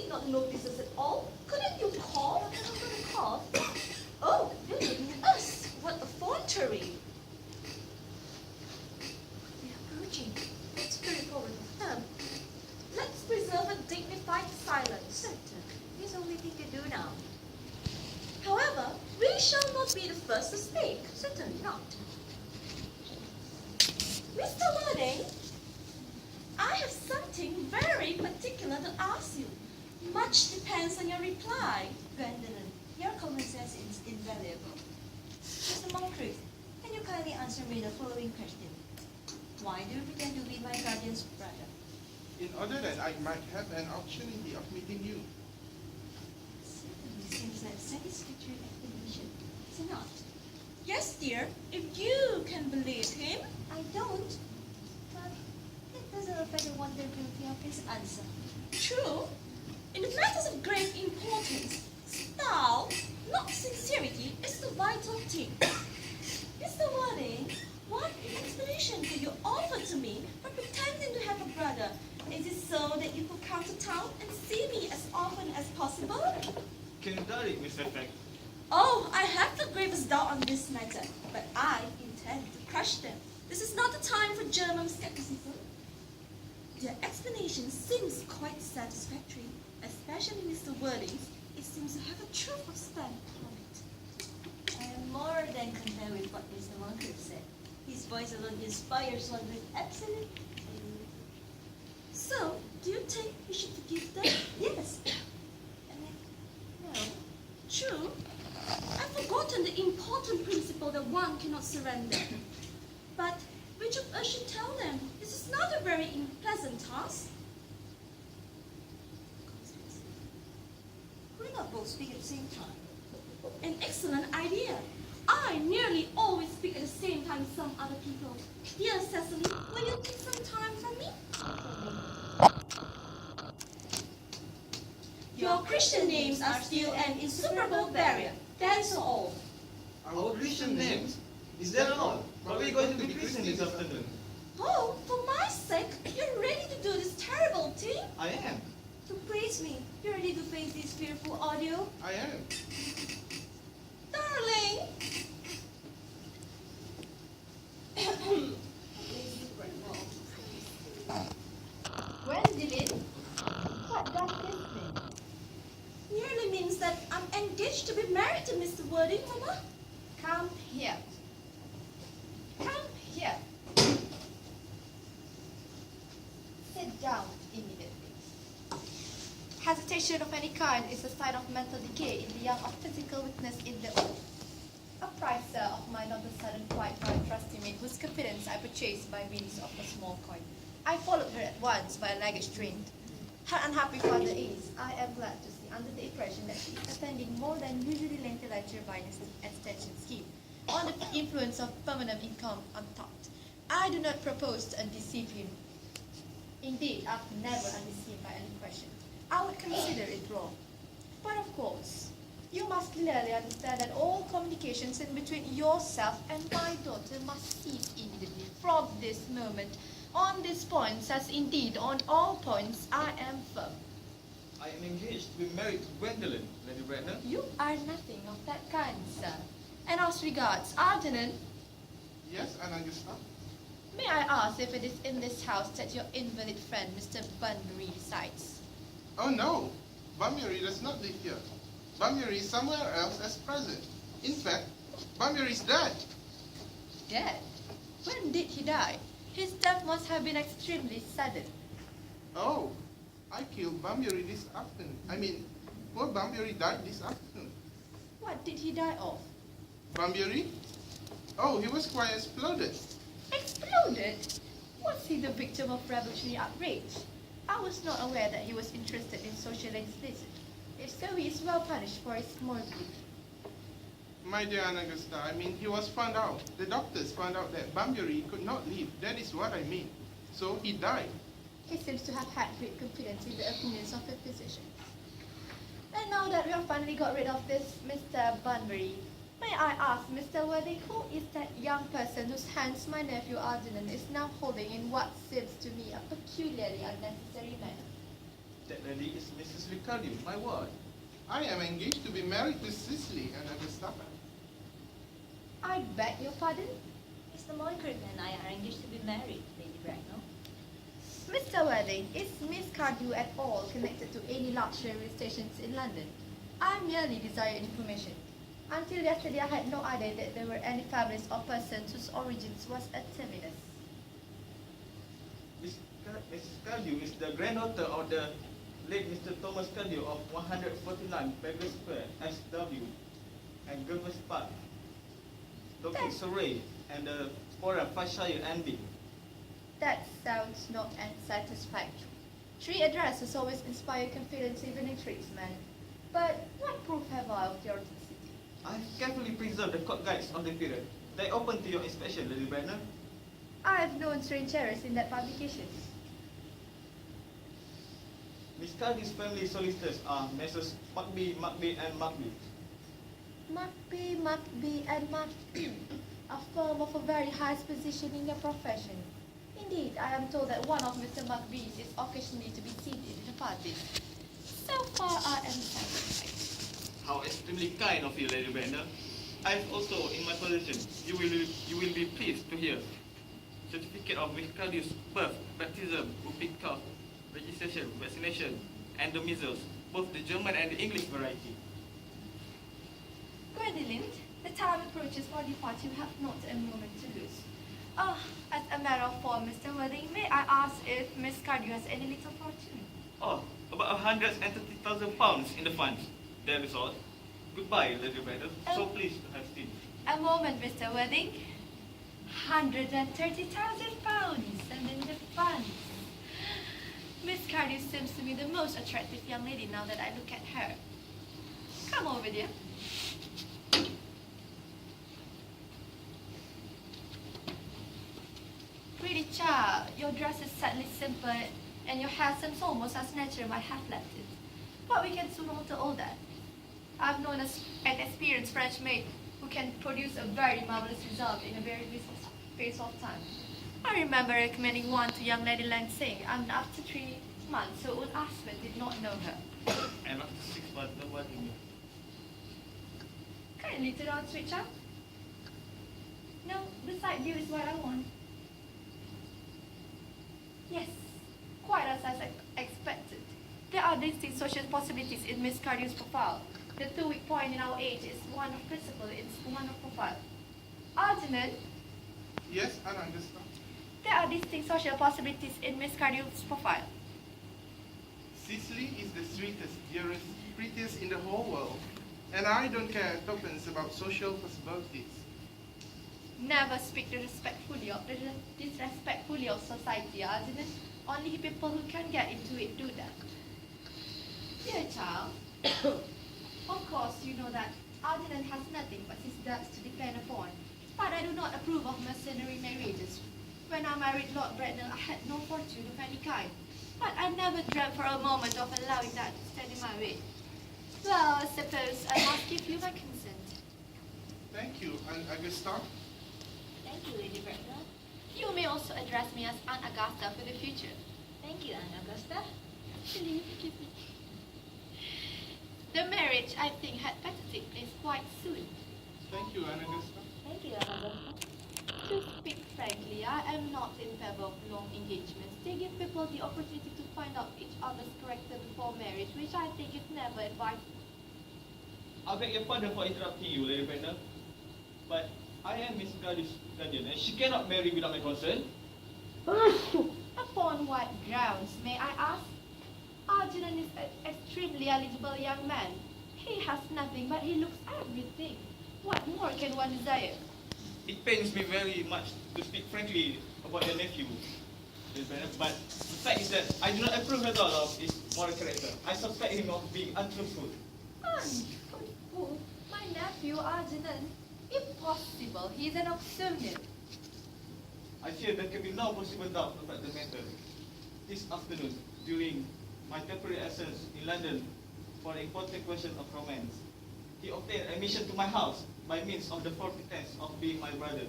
did not notice us at all. Couldn't you cough? Cough? Oh, you're looking at us. What effrontery. They're approaching. Let's hurry forward with them. Let's preserve a dignified silence. Center, there's only thing to do now. However, we shall not be the first to speak. Certainly not. Mr. Wording, I have something very particular to ask you. Much depends on your reply. Gwendolyn, your common sense is invaluable. Mr. Moncrief, can you kindly answer me the following question? Why do you pretend to be my guardian's brother? In order that I might have an opportunity of meeting you. Certainly seems like a satisfactory explanation. Is it not? Yes, dear, if you can believe him. I don't. But it doesn't affect the wonderability of his answer. True. In the matters of great importance, style, not sincerity, is the vital thing. Mr. Wording, what explanation could you offer to me for pretending to have a brother? Is it so that you could come to town and see me as often as possible? Can you doubt it, Mr. Peck? Oh, I have the gravest doubt on this matter, but I intend to crush them. This is not the time for German skepticism. Their explanation seems quite satisfactory, especially Mr. Wording's. It seems to have a truth of stand upon it. I am more than content with what Mr. Moncrief said. His voice alone inspires one with absolute faith. So, do you think we should forgive them? Yes. I mean, no. True. I've forgotten the important principle that one cannot surrender. But which of us should tell them? This is not a very unpleasant task. Could we not both speak at the same time? An excellent idea. I nearly always speak at the same time as some other people. Dear Cecily, will you take some time for me? Your Christian names are still an insuperable barrier. That's all. Our Christian names? Is that all? Are we going to be Christian this afternoon? Oh, for my sake, you're ready to do this terrible thing? I am. To praise me, you're ready to face this fearful ordeal? I am. Darling! Gwendolyn, what does this mean? Nearly means that I'm engaged to be married to Mr. Wording, Mama. Come here. Come here. Sit down immediately. Hesitation of any kind is a sign of mental decay in the young or physical weakness in the old. A price, sir, of my not a sudden quite right trusty whose confidence I purchased by means of a small coin. I followed her at once by a luggage train. Her unhappy father is, I am glad to see, under the impression that she is attending more than usually lengthy lecture by an extension scheme on the influence of permanent income untaught. I do not propose to undeceive him. Indeed, I've never undeceived by any question. I would consider it wrong. But of course, you must clearly understand that all communications in between yourself and my daughter must cease immediately from this moment. On this point, as indeed on all points, I am firm. I am engaged to be married to Gwendolyn, Lady Brenda. You are nothing of that kind, sir. And as regards Algernon, Yes, Anagasta. may I ask if it is in this house that your invalid friend, Mr. Bunbury, resides? Oh no, Bunbury does not live here. Bunbury is somewhere else as present. In fact, Bunbury is dead. Dead? When did he die? His death must have been extremely sudden. Oh, I killed Bunbury this afternoon. I mean, poor Bunbury died this afternoon. What did he die of? Bunbury? Oh, he was quite exploded. Exploded? Was he the victim of revolutionary outrage? I was not aware that he was interested in social legislation. If so, he is well punished for his morbidity. My dear Anagasta, I mean, he was found out. The doctors found out that Bunbury could not live. That is what I mean. So he died. He seems to have had great confidence in the opinions of the physicians. And now that we have finally got rid of this Mr. Bunbury, may I ask, Mr. Worthing, who is that young person whose hands my nephew Algernon is now holding in what seems to me a peculiarly unnecessary manner? That lady is Mrs. Ricardo, my ward. I am engaged to be married to Cicely and Augusta. I beg your pardon? Mr. Moncrief and I are engaged to be married, Lady Bracknell. Mr. Worthing, is Miss Cardew at all connected to any large railway stations in London? I merely desire information. Until yesterday, I had no idea that there were any families or persons whose origins was at Terminus. Mrs. Cardew is the granddaughter of the late Mr. Thomas Cardew of 149 Beggar Square, SW, and Gilbert Park, Dorking Surrey, and the Foreign Fashire Ending. That sounds not unsatisfactory. Tree addresses always inspire confidence even in tradesmen. But what proof have I of your authenticity? I have carefully preserved the court guides of the period. They open to your inspection, Lady Brenner. I have known strange errors in that publication. Miss Cardew's family solicitors are Messrs. Mugby, and Mugby. Mugby, and Mugby, a firm of a very high position in their profession. Indeed, I am told that one of Mr. Mugby's is occasionally to be seen in the parties. So far, I am satisfied. How extremely kind of you, Lady Brenner. I have also in my possession, you will be pleased to hear, certificate of Miss Cardew's birth, baptism, whooping cough, registration, vaccination, and the measles, both the German and the English variety. Gwendoline, the time approaches for departure. You have not a moment to lose. Oh, as a matter of form, Mr. Worthing, may I ask if Miss Cardew has any little fortune? Oh, about £130,000 in the funds. That is all. Goodbye, Lady Brenner. So pleased to have seen you. A moment, Mr. Worthing. £130,000 and in the funds. Miss Cardew seems to be the most attractive young lady now that I look at her. Come over, dear. Pretty child, your dress is sadly simple and your hair seems almost as natural I have left it. But we can soon alter all that. I've known an experienced French maid who can produce a very marvelous result in a very brief space of time. I remember recommending one to young Lady Lansing, and after 3 months, her old husband did not know her. And after 6 months, nobody knew. Kindly turn on switch up. No, the side view is what I want. Yes, quite as I expected. There are distinct social possibilities in Miss Cardew's profile. The 2 weak point in our age is one of principle, it's one of profile. Algernon, Yes, and Augusta. there are distinct social possibilities in Miss Cardew's profile. Cicely is the sweetest, dearest, prettiest in the whole world. And I don't care tuppence about social possibilities. Never speak disrespectfully of society, Algernon. Only people who can get into it do that. Dear child, of course you know that Algernon has nothing but his debts to depend upon. But I do not approve of mercenary marriages. When I married Lord Bracknell, I had no fortune of any kind. But I never dreamt for a moment of allowing that to stand in my way. Well, I suppose I must give you my consent. Thank you, and Augusta. Thank you, Lady Bracknell. You may also address me as Aunt Augusta for the future. Thank you, Aunt Augusta. Actually, forgive me. The marriage, I think, had better take place quite soon. Thank you, and Augusta. Thank you, Aunt Augusta. To speak frankly, I am not in favor of long engagements. They give people the opportunity to find out each other's character before marriage, which I think is never advisable. I beg your pardon for interrupting you, Lady Brenner. But I am Miss Cardew's guardian, and she cannot marry without my consent. Upon what grounds, may I ask? Algernon is an extremely eligible young man. He has nothing, but he looks everything. What more can one desire? It pains me very much to speak frankly about your nephew, Miss Brenner, but the fact is that I do not approve at all of his moral character. I suspect him of being untruthful. Untruthful? My nephew, Algernon? Impossible. He is an Oxonian. I fear there can be no possible doubt about the matter. This afternoon, during my temporary absence in London for the important question of romance, he obtained admission to my house by means of the false pretense of being my brother.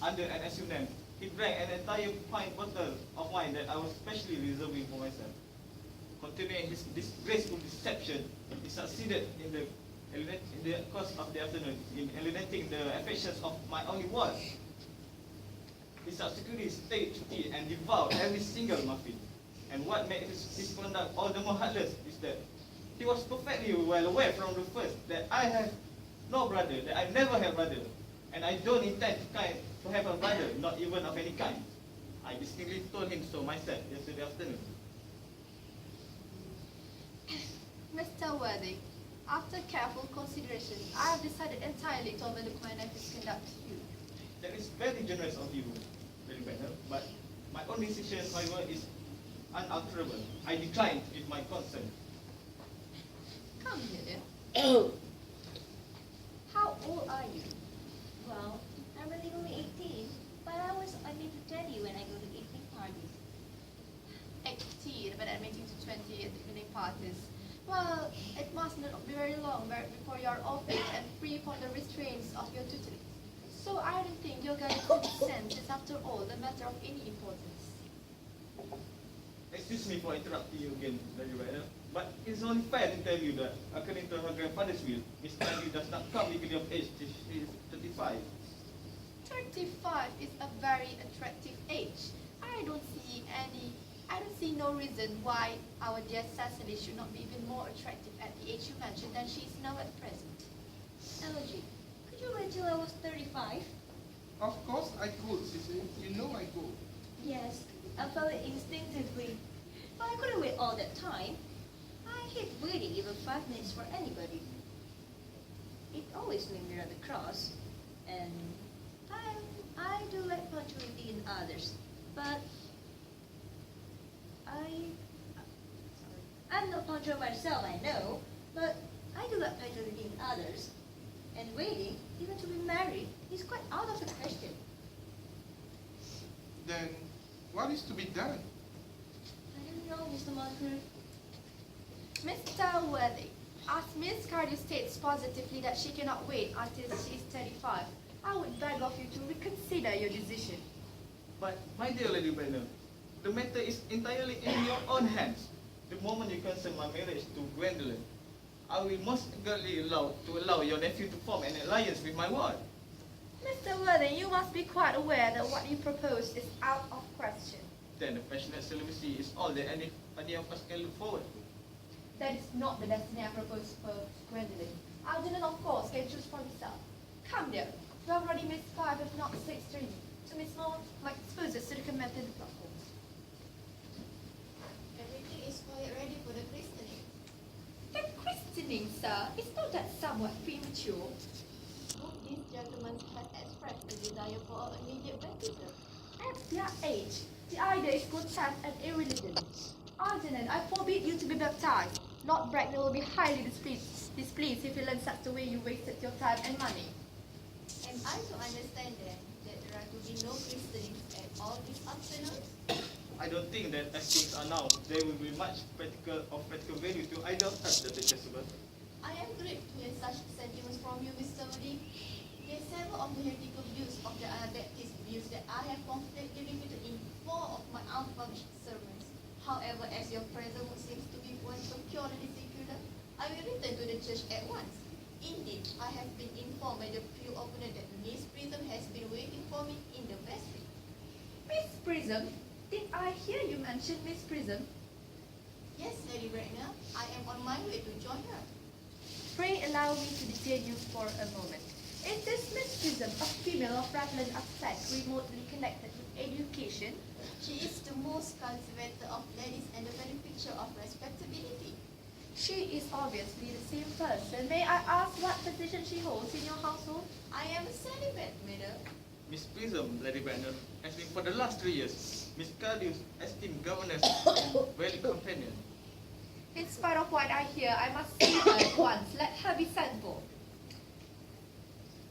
Under an assumed name, he drank an entire pint bottle of wine that I was specially reserving for myself. continuing his disgraceful deception, he succeeded in the course of the afternoon in alienating the affections of my only wife. He subsequently stayed to tea and devoured every single muffin. And what made his conduct all the more heartless is that he was perfectly well aware from the first that I have no brother, that I never have brother, and I don't intend to have a brother, not even of any kind. I distinctly told him so myself yesterday afternoon. Mr. Worthy, after careful consideration, I have decided entirely to overlook my nephew's conduct to you. That is very generous of you, Lady Brenner, but my own decision, however, is unalterable. I decline to give my consent. Come here, dear. How old are you? Well, I'm really only 18, but I always admit to tell you when I go to evening parties. 18, but admitting to 20 at the evening parties. Well, it must not be very long before you are of age and free from the restraints of your tutelage. So I don't think your guided consent is after all a matter of any importance. Excuse me for interrupting you again, Lady Brenner, but it's only fair to tell you that, according to her grandfather's will, Miss Stanley does not come legally of age till she is 35. 35 is a very attractive age. I don't see no reason why our dear Cecily should not be even more attractive at the age you mentioned than she is now at present. Elegy, could you wait till I was 35? Of course I could, Sissy. You know I could. Yes, I felt it instinctively. But I couldn't wait all that time. I hate waiting even 5 minutes for anybody. It always made me rather cross. And I do like punctuality in others. But I'm not punctual myself, I know. But I do like punctuality in others. And waiting, even to be married, is quite out of the question. Then what is to be done? I don't know, Mr. Moncrief. Mr. Worthy, as Miss Cardew states positively that she cannot wait until she is 35, I would beg of you to reconsider your decision. But, my dear Lady Brenner, the matter is entirely in your own hands. The moment you consent my marriage to Gwendolyn, I will most gladly allow your nephew to form an alliance with my wife. Mr. Worthy, you must be quite aware that what you propose is out of question. Then the passionate celibacy is all that any of us can look forward to. That is not the destiny I propose for Gwendolyn. Algernon, of course, can choose for himself. Come, dear. You have already missed 5, if not 6 streams. To Miss Moore, my disposal to recommend the platform. Everything is quite ready for the christening. The christening, sir, is not that somewhat premature? Both these gentlemen have expressed a desire for an immediate baptism. At their age, the idea is grotesque and irreligious. Algernon, I forbid you to be baptized. Lord Bracknell will be highly displeased if he learns such the way you wasted your time and money. Am I to understand then that there are to be no christenings at all this afternoon? I don't think that as things are now, there will be much practical value to either of us, Dr. Chasuble. I am grieved to hear such sentiments from you, Mr. Woody. There are several of the heretical views of the Anabaptist views that I have confidently refuted in 4 of my unpublished sermons. However, as your present mood seems to be one so purely secular, I will return to the church at once. Indeed, I have been informed by the pre-opener that Miss Prism has been waiting for me in the vestry. Miss Prism? Did I hear you mention Miss Prism? Yes, Lady Bracknell, I am on my way to join her. Pray allow me to detain you for a moment. Is this Miss Prism a female of Ratland aspect remotely connected with education? She is the most cultivated of ladies and the very picture of respectability. She is obviously the same person. May I ask what position she holds in your household? I am a celibate, madam. Miss Prism, Lady Brenner, has been for the last 3 years Miss Cardew's esteemed governess and valued companion. In spite of what I hear, I must see her at once. Let her be sent for.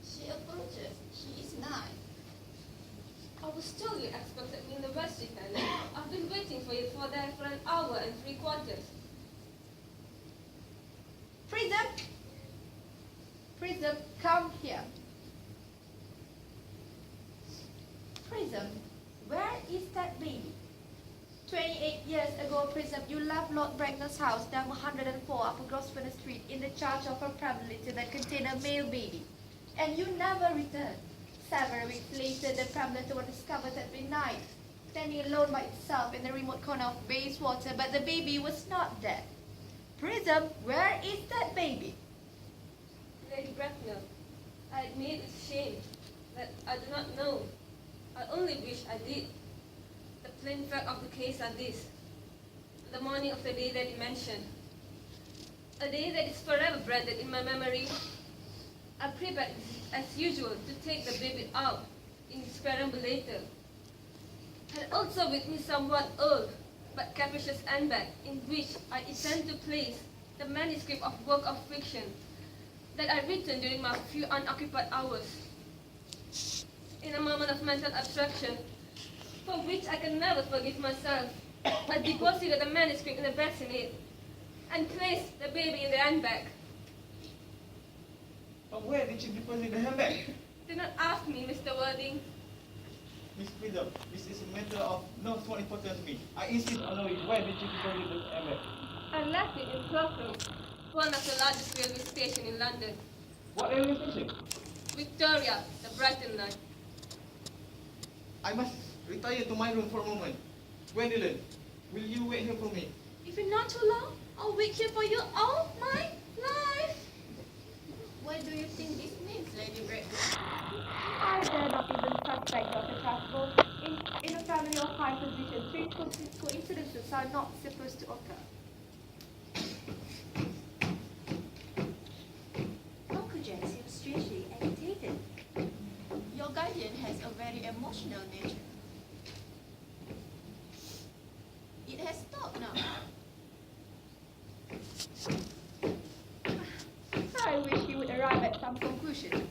She approaches. She is 9. I was told you expected me in the vestry, Fanny. I've been waiting for you there for an hour and 3/4. Prism! Prism, come here. Prism, where is that baby? 28 years ago, Prism, you left Lord Bracknell's house, number 104, Upper Grosvenor Street, in the charge of a pregnancy that contained a male baby. And you never returned. Several weeks later, the pregnancy was discovered at midnight, standing alone by itself in the remote corner of Bayswater, but the baby was not dead. Prism, where is that baby? Lady Bracknell, I admit it's shame that I do not know. I only wish I did. The plain fact of the case are this. The morning of the day that you mentioned, a day that is forever branded in my memory, I prepared as usual to take the baby out in its perambulator. Had also with me somewhat old but capacious handbag in which I intend to place the manuscript of work of fiction that I written during my few unoccupied hours. In a moment of mental abstraction, for which I can never forgive myself, I deposited the manuscript in the bassinet and placed the baby in the handbag. But where did you deposit the handbag? Do not ask me, Mr. Worthing. Miss Prism, this is a matter of no small importance to me. I insist on knowing where did you deposit the handbag? I left it in Clapham, one of the largest railway stations in London. What railway station? Victoria, the Brighton line. I must retire to my room for a moment. Gwendolyn, will you wait here for me? If you're not too long, I'll wait here for you all my life. What do you think this means, Lady Bracknell? I dare not even suspect Dr. Trustful. In a family of high position, strange coincidences are not supposed to occur. Uncle Jack seems strangely agitated. Your guardian has a very emotional nature. It has stopped now. I wish he would arrive at some conclusion.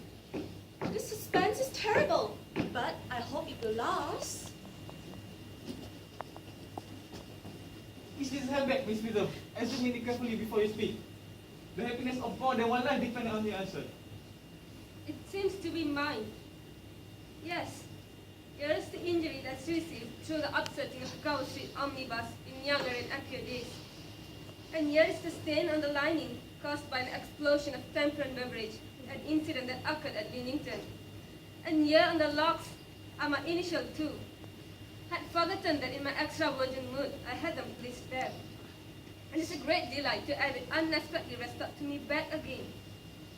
This suspense is terrible, but I hope it will last. Is this handbag, Miss Prism? Examine it carefully before you speak. The happiness of more than one life depends on the answer. It seems to be mine. Yes, here is the injury that's received through the upsetting of Gower Street omnibus in younger and happier days. And here is the stain on the lining caused by an explosion of temperate beverage, an incident that occurred at Leamington. And here on the locks are my initials too. Had forgotten that in my extravagant mood I had them placed there. And it's a great delight to have it unexpectedly restored to me back again.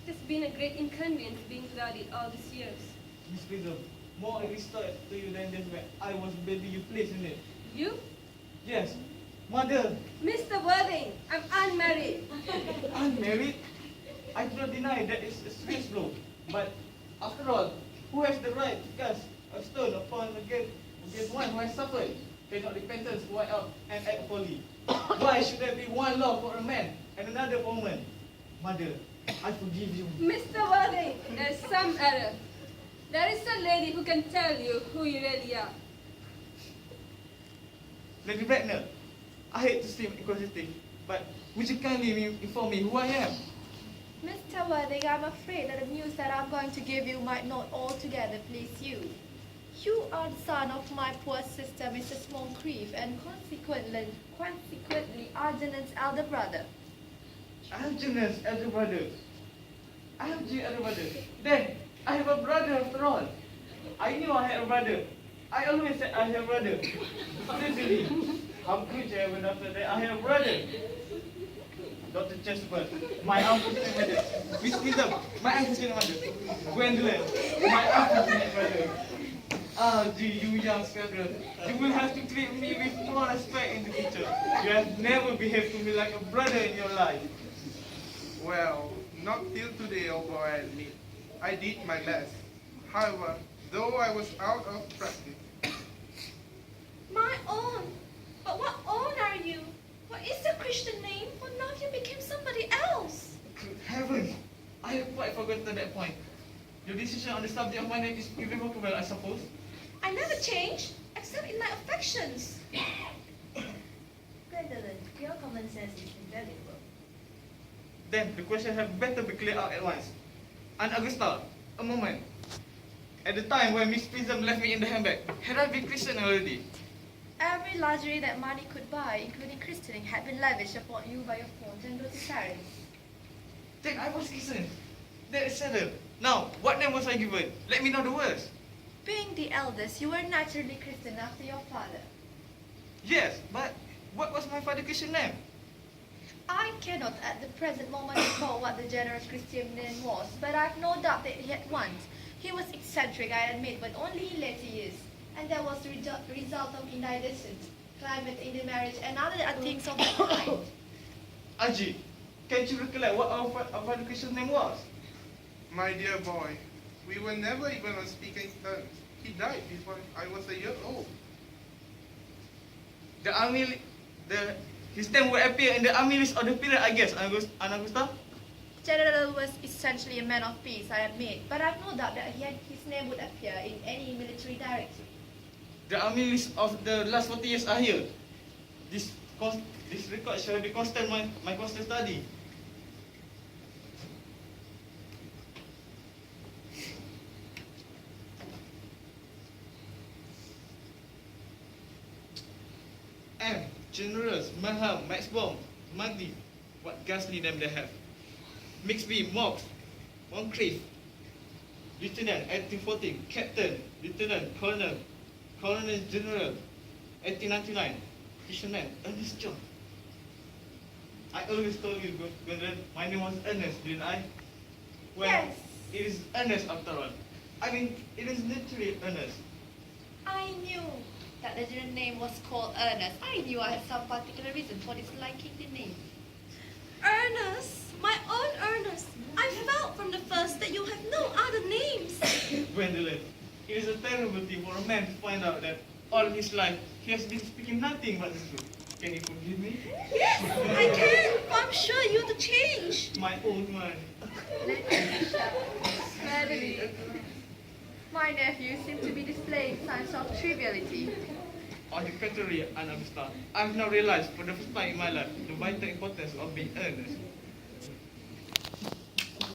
It has been a great inconvenience being without it all these years. Miss Prism, more I restored to you than just when I was baby you placed in it. You? Yes, mother, Mr. Worthing, I'm unmarried. unmarried? I do not deny that it's a serious blow. But after all, who has the right to cast a stone upon against one who has suffered? Cannot repentance wipe out and act folly. Why should there be one law for a man and another for a woman? Mother, I forgive you. Mr. Worthing, there's some error. There is a lady who can tell you who you really are. Lady Bracknell, I hate to seem inquisitive, but would you kindly inform me who I am? Mr. Worthing, I'm afraid that the news that I'm going to give you might not altogether please you. You are the son of my poor sister, Mrs. Moncrief, and consequently Algernon's elder brother. Algernon's elder brother. Algernon's elder brother. Then, I have a brother after all. I knew I had a brother. I always said I have a brother. Seriously, how could you ever after that I have a brother? Dr. Chesterton, my unfortunate mother. Miss Prism, my unfortunate mother. Gwendolyn, my unfortunate brother. Ah, gee, you young scoundrel. You will have to treat me with more respect in the future. You have never behaved to me like a brother in your life. Well, not till today, although I admit, I did my best. However, though I was out of practice. My own. But what own are you? What is your Christian name? For now you became somebody else. Good heavens! I have quite forgotten that point. Your decision on the subject of my name is irrevocable, I suppose. I never change, except in my affections. Gwendolyn, your common sense is invaluable. Then the question had better be cleared out at once. Aunt Augusta, a moment. At the time when Miss Prism left me in the handbag, had I been Christian already? Ever Every luxury that money could buy, including christening, had been lavished upon you by your fond and doting parents. Then I was christened. That is settled. Now, what name was I given? Let me know the worst. Being the eldest, you were naturally christened after your father. Yes, but what was my father's Christian name? I cannot at the present moment recall what the generous Christian name was, but I've no doubt that he had one. He was eccentric, I admit, but only in later years. And that was the result of indecent climate in the marriage and other things of that kind. Aji, can't you recollect what our father's Christian name was? My dear boy, we were never even on speaking terms. He died before I was a year old. His name will appear in the army list of the period, I guess, Anagusta? General was essentially a man of peace, I admit, but I've no doubt that his name would appear in any military directory. The army list of the last 40 years are here. This record shall be my constant study. M. Generals, Maham, Max Bomb, Magdi. What ghastly name they have. Mixby, Mox, Moncrief, Lieutenant, 1814, Captain, Lieutenant, Colonel, Colonel General, 1899, Fisherman, Ernest John. I always told you, Gwendolyn, my name was Ernest, didn't I? Well, Yes. it is Ernest after all. I mean, it is literally Ernest. I knew that the general name was called Ernest. I knew I had some particular reason for disliking the name. Ernest, my own Ernest. I felt from the first that you have no other names. Gwendolyn, it is a terrible thing for a man to find out that all his life he has been speaking nothing but the truth. Can you forgive me? Yes, I can. I'm sure you're the change. My old man. Steadily. My nephew seemed to be displaying signs of triviality. On the contrary, Anagusta, I have now realized for the first time in my life the vital importance of being earnest.